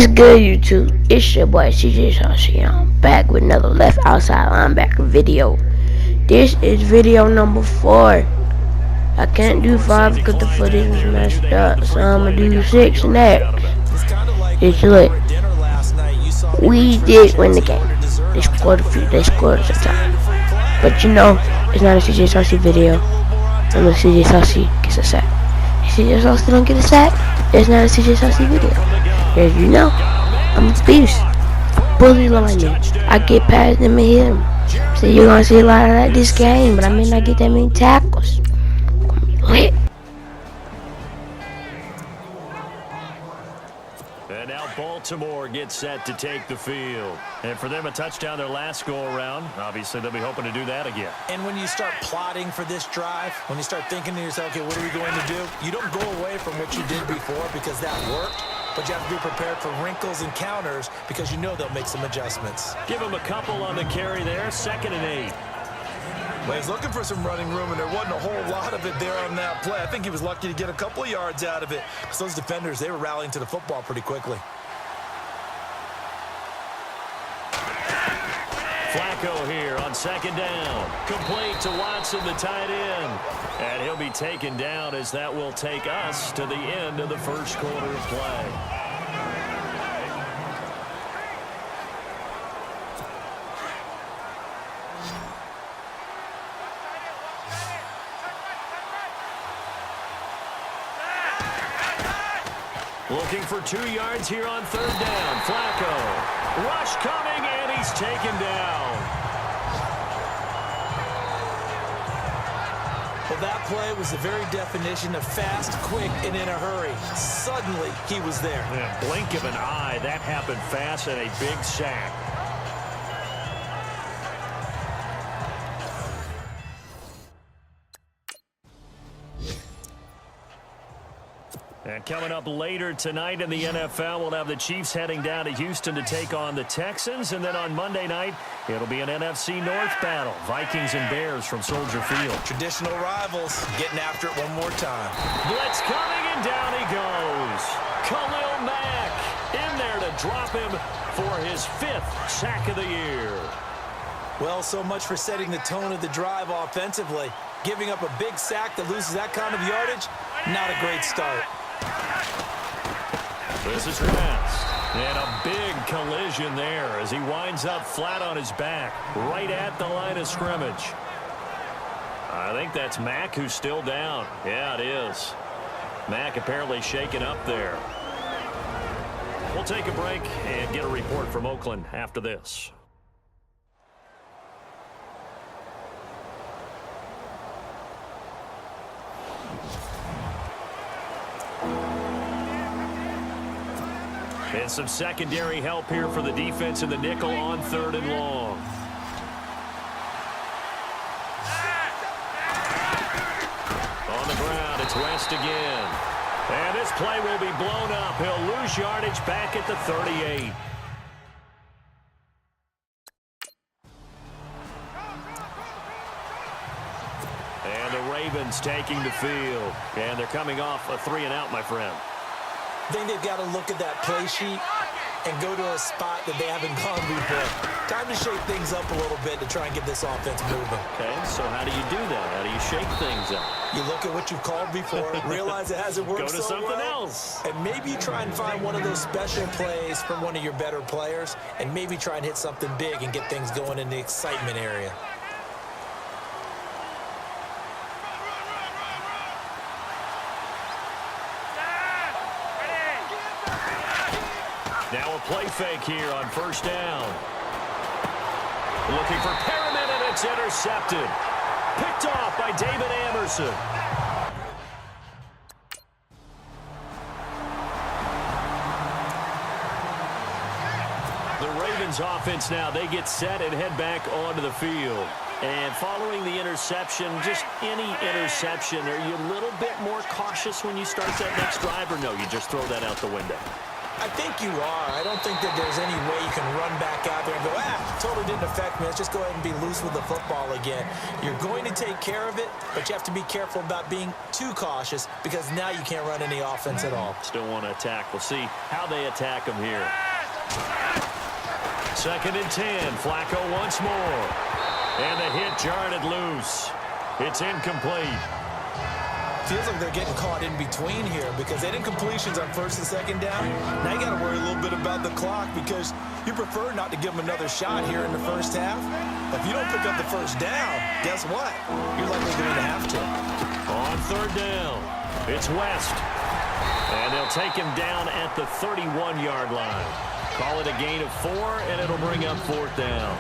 What's good, YouTube? It's your boy CJ Saucy. I'm back with another left outside linebacker video. This is video number 4. I can't do 5 because the footage was messed up, so I'm gonna do 6 next. It's lit. We did win the game. They scored some time. But you know, it's not a CJ Saucy video. I'm a CJ Saucy gets a sack. If CJ Saucy don't get a sack, it's not a CJ Saucy video. As you know, I'm a beast. Bully lineman. I get past them and hit them. So you're gonna see a lot of that this game, but I may not get that many tackles. Lit. And now Baltimore gets set to take the field. And for them, a touchdown their last go-around. Obviously, they'll be hoping to do that again. And when you start plotting for this drive, when you start thinking to yourself, okay, what are we going to do? You don't go away from what you did before because that worked. But you have to be prepared for wrinkles and counters because you know they'll make some adjustments. Give them a couple on the carry there, 2nd and 8. Well, he's looking for some running room, and there wasn't a whole lot of it there on that play. I think he was lucky to get a couple of yards out of it because those defenders, they were rallying to the football pretty quickly. Flacco here on 2nd down. Complete to Watson, the tight end. And he'll be taken down as that will take us to the end of the first quarter of play. Looking for 2 yards here on 3rd down. Flacco. Rush coming, and he's taken down. Well, that play was the very definition of fast, quick, and in a hurry. Suddenly, he was there. Yeah, blink of an eye, that happened fast and a big sack. And coming up later tonight in the NFL, we'll have the Chiefs heading down to Houston to take on the Texans. And then on Monday night, it'll be an NFC North battle. Vikings and Bears from Soldier Field. Traditional rivals getting after it one more time. Blitz coming, and down he goes. Khalil Mack in there to drop him for his 5th sack of the year. Well, so much for setting the tone of the drive offensively. Giving up a big sack that loses that kind of yardage, not a great start. This is fast. And a big collision there as he winds up flat on his back, right at the line of scrimmage. I think that's Mack who's still down. Yeah, it is. Mack apparently shaken up there. We'll take a break and get a report from Oakland after this. And some secondary help here for the defense in the nickel on 3rd and long. On the ground, it's West again. And this play will be blown up. He'll lose yardage back at the 38. And the Ravens taking the field. And they're coming off a 3-and-out, my friend. I think they've got to look at that play sheet and go to a spot that they haven't gone before. Time to shake things up a little bit to try and get this offense moving. Okay, so how do you do that? How do you shake things up? You look at what you've called before, realize it hasn't worked Go to so something well, else. and maybe try and find one of those special plays from one of your better players, and maybe try and hit something big and get things going in the excitement area. Now a play fake here on 1st down. Looking for Perriman, and it's intercepted. Picked off by David Amerson. The Ravens offense now, they get set and head back onto the field. And following the interception, just any interception, are you a little bit more cautious when you start that next drive, or no, you just throw that out the window? I think you are. I don't think that there's any way you can run back out there and go, totally didn't affect me. Let's just go ahead and be loose with the football again. You're going to take care of it, but you have to be careful about being too cautious because now you can't run any offense at all. Still want to attack. We'll see how they attack him here. 2nd and 10. Flacco once more. And the hit jarred it loose. It's incomplete. Feels like they're getting caught in between here because they didn't completions on 1st and 2nd down. Now you got to worry a little bit about the clock because you prefer not to give them another shot here in the 1st half. If you don't pick up the 1st down, guess what? You're likely going to have to. On 3rd down, it's West. And they'll take him down at the 31-yard line. Call it a gain of 4, and it'll bring up 4th down.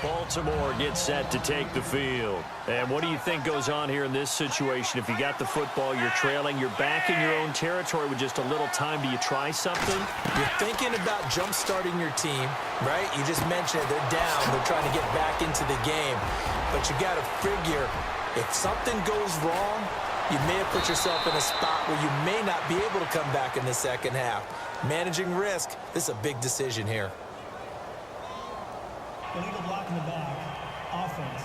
Baltimore gets set to take the field. And what do you think goes on here in this situation? If you got the football, you're trailing, you're back in your own territory with just a little time. Do you try something? You're thinking about jump-starting your team, right? You just mentioned it. They're down. They're trying to get back into the game. But you got to figure if something goes wrong, you may have put yourself in a spot where you may not be able to come back in the 2nd half. Managing risk, this is a big decision here. Illegal block in the back. Offense.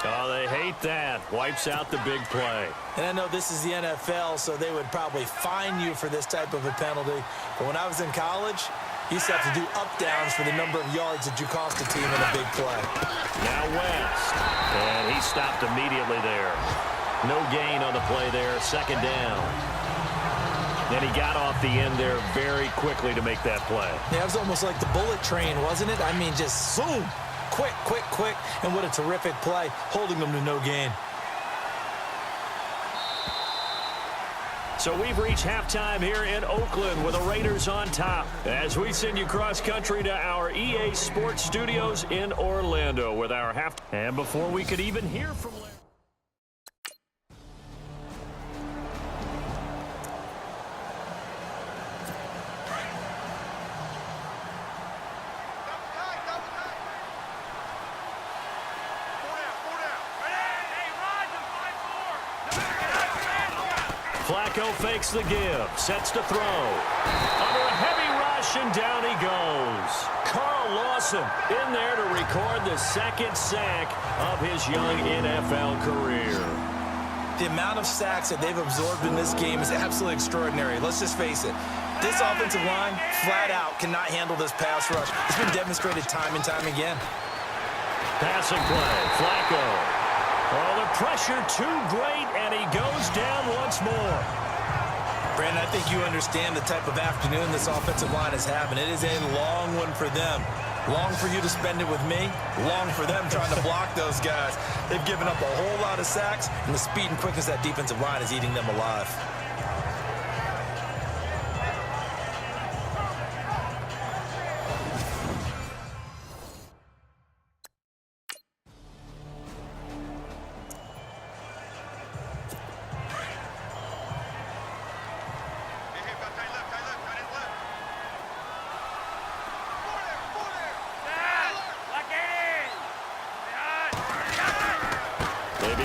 Oh, they hate that. Wipes out the big play. And I know this is the NFL, so they would probably fine you for this type of a penalty. But when I was in college, you used to have to do up-downs for the number of yards that you cost a team in a big play. Now West. And he stopped immediately there. No gain on the play there. 2nd down. And he got off the end there very quickly to make that play. Yeah, it was almost like the bullet train, wasn't it? I mean, just zoom. Quick, quick, quick. And what a terrific play, holding them to no gain. So we've reached halftime here in Oakland with the Raiders on top as we send you cross-country to our EA Sports Studios in Orlando with our half. And before we could even hear from Larry. Flacco fakes the give, sets to throw. Under a heavy rush, and down he goes. Carl Lawson in there to record the 2nd sack of his young NFL career. The amount of sacks that they've absorbed in this game is absolutely extraordinary. Let's just face it. This offensive line, flat out, cannot handle this pass rush. It's been demonstrated time and time again. Passing play, Flacco. Oh, the pressure too great, and he goes down once more. Brandon, I think you understand the type of afternoon this offensive line is having. It is a long one for them. Long for you to spend it with me. Long for them trying to block those guys. They've given up a whole lot of sacks, and the speed and quickness of that defensive line is eating them alive.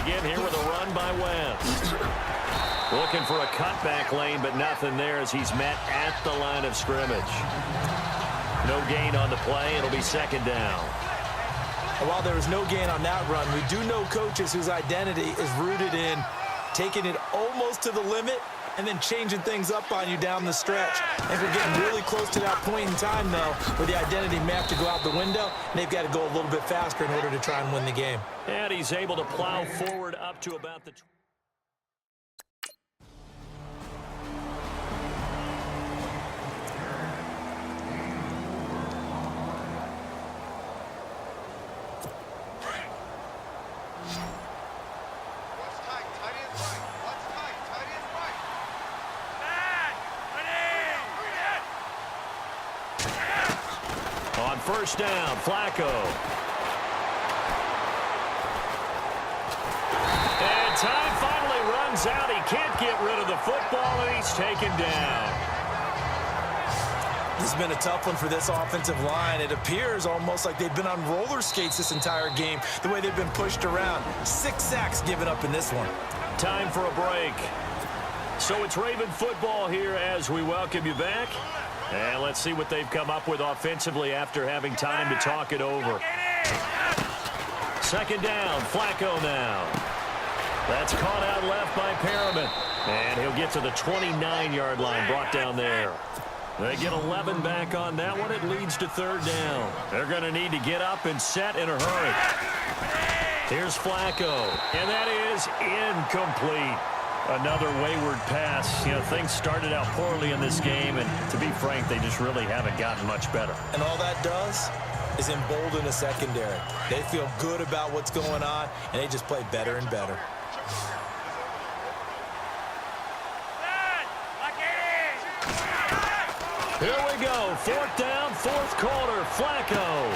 Begin here with a run by West. Looking for a cutback lane, but nothing there as he's met at the line of scrimmage. No gain on the play. It'll be 2nd down. And while there was no gain on that run, we do know coaches whose identity is rooted in taking it almost to the limit and then changing things up on you down the stretch. And we're getting really close to that point in time, though, where the identity may have to go out the window, and they've got to go a little bit faster in order to try and win the game. And he's able to plow forward up to about the... On 1st down, Flacco. And time finally runs out. He can't get rid of the football, and he's taken down. This has been a tough one for this offensive line. It appears almost like they've been on roller skates this entire game, the way they've been pushed around. 6 sacks given up in this one. Time for a break. So it's Raven football here as we welcome you back. And let's see what they've come up with offensively after having time to talk it over. Second down, Flacco now. That's caught out left by Perriman. And he'll get to the 29-yard line, brought down there. They get 11 back on that one. It leads to third down. They're going to need to get up and set in a hurry. Here's Flacco, and that is incomplete. Another wayward pass. You know, things started out poorly in this game, and to be frank, they just really haven't gotten much better. And all that does is embolden the secondary. They feel good about what's going on, and they just play better and better. Here we go. Fourth down, fourth quarter. Flacco.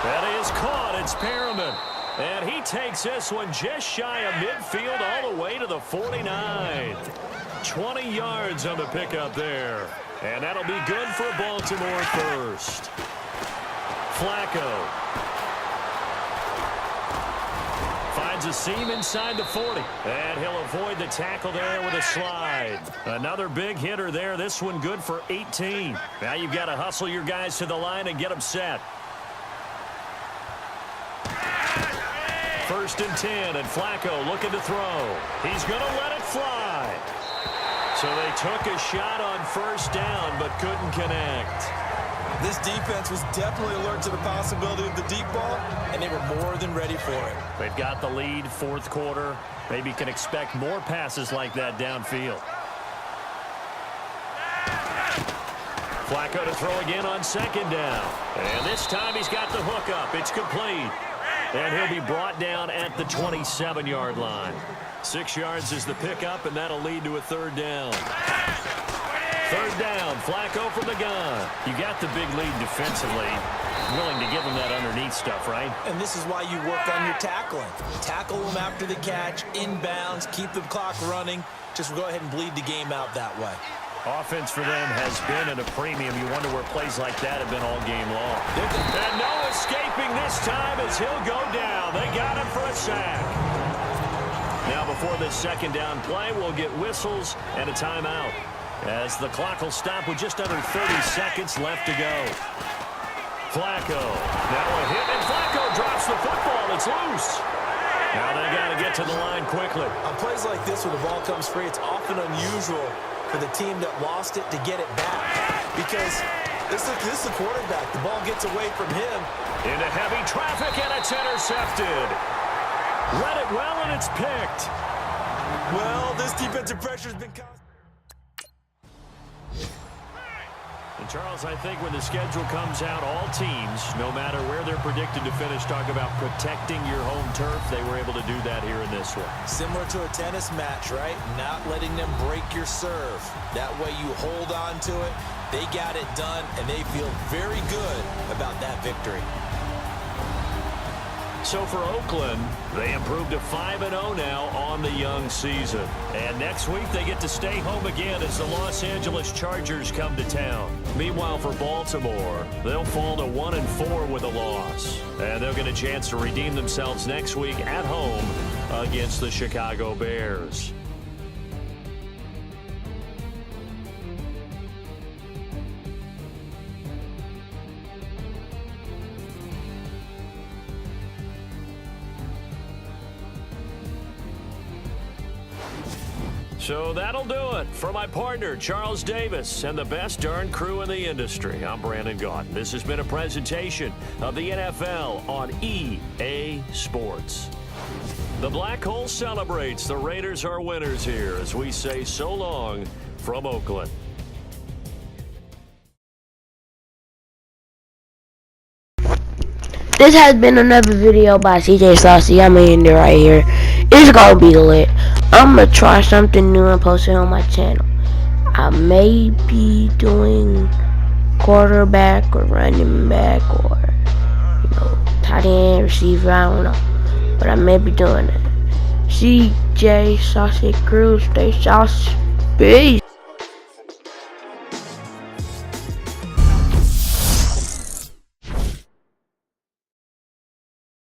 That is caught. It's Perriman. And he takes this one just shy of midfield all the way to the 49. 20 yards on the pickup there. And that'll be good for Baltimore first. Flacco finds a seam inside the 40. And he'll avoid the tackle there with a slide. Another big hitter there. This one good for 18. Now you've got to hustle your guys to the line and get them set. First and 10, and Flacco looking to throw. He's going to let it fly. So they took a shot on first down, but couldn't connect. This defense was definitely alert to the possibility of the deep ball, and they were more than ready for it. They've got the lead, fourth quarter. Maybe can expect more passes like that downfield. Flacco to throw again on second down. And this time he's got the hook up. It's complete. And he'll be brought down at the 27-yard line. 6 yards is the pickup, and that'll lead to a third down. Third down, Flacco from the gun. You got the big lead defensively. Willing to give them that underneath stuff, right? And this is why you work on your tackling. Tackle them after the catch, inbounds, keep the clock running. Just go ahead and bleed the game out that way. Offense for them has been at a premium. You wonder where plays like that have been all game long. And no escaping this time as he'll go down. They got him for a sack. Now before this second down play, we'll get whistles and a timeout, as the clock will stop with just under 30 seconds left to go. Flacco. Now a hit, and Flacco drops the football. It's loose. Now they got to get to the line quickly. On plays like this where the ball comes free, it's often unusual for the team that lost it to get it back, because this is the quarterback. The ball gets away from him. Into heavy traffic, and it's intercepted. Read it well, and it's picked. Well, this defensive pressure has been constant. And Charles, I think when the schedule comes out, all teams, no matter where they're predicted to finish, talk about protecting your home turf. They were able to do that here in this one. Similar to a tennis match, right? Not letting them break your serve. That way you hold on to it. They got it done, and they feel very good about that victory. So for Oakland, they improved to 5-0 now on the young season. And next week, they get to stay home again as the Los Angeles Chargers come to town. Meanwhile, for Baltimore, they'll fall to 1-4 with a loss. And they'll get a chance to redeem themselves next week at home against the Chicago Bears. So that'll do it. For my partner, Charles Davis, and the best darn crew in the industry, I'm Brandon Gaudin. This has been a presentation of the NFL on EA Sports. The Black Hole celebrates. The Raiders are winners here as we say so long from Oakland. This has been another video by CJ Saucy. I'm in there right here. It's gonna be lit. I'm gonna try something new and post it on my channel. I may be doing quarterback or running back or, tight end, receiver. I don't know. But I may be doing it. CJ Saucy Crew, stay saucy. Peace.